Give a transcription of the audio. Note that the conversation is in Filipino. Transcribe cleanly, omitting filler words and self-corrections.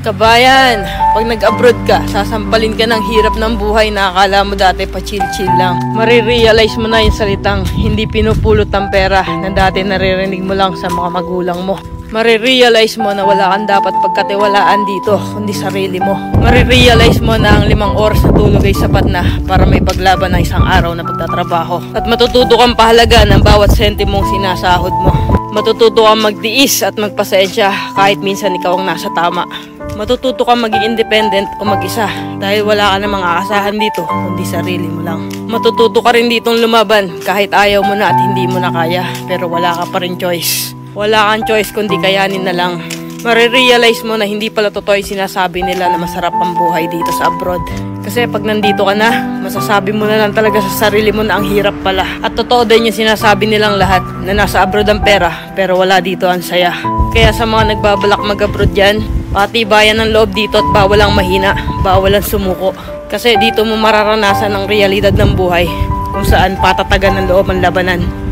Kabayan, pag nag-abroad ka, sasampalin ka ng hirap ng buhay na akala mo dati pa chill-chill lang. Marirealize mo na yung salitang hindi pinupulot ng pera na dati naririnig mo lang sa mga magulang mo. Marirealize mo na wala kang dapat pagkatiwalaan dito, kundi sarili mo. Marirealize mo na ang 5 oras na tulog ay sapat na para may paglaban ng isang araw na pagtatrabaho. At matututo kang pahalaga ng bawat sentimong sinasahod mo. Matututo kang magtiis at magpasensya kahit minsan ikaw ang nasa tama. Matututo kang maging independent o mag-isa dahil wala ka namang aasahan dito kundi sarili mo lang. Matututo ka rin ditong lumaban kahit ayaw mo na at hindi mo na kaya pero wala ka pa rin choice. Wala kang choice kundi kayanin na lang. Marirealize mo na hindi pala totoo yung sinasabi nila na masarap ang buhay dito sa abroad. Kasi pag nandito ka na, masasabi mo na lang talaga sa sarili mo na ang hirap pala. At totoo din yung sinasabi nilang lahat na nasa abroad ang pera pero wala dito ang saya. Kaya sa mga nagbabalak mag-abroad dyan, patibayan ng loob dito at bawal ang mahina, bawal ang sumuko. Kasi dito mo mararanasan ang realidad ng buhay kung saan patatagan ng loob ang labanan.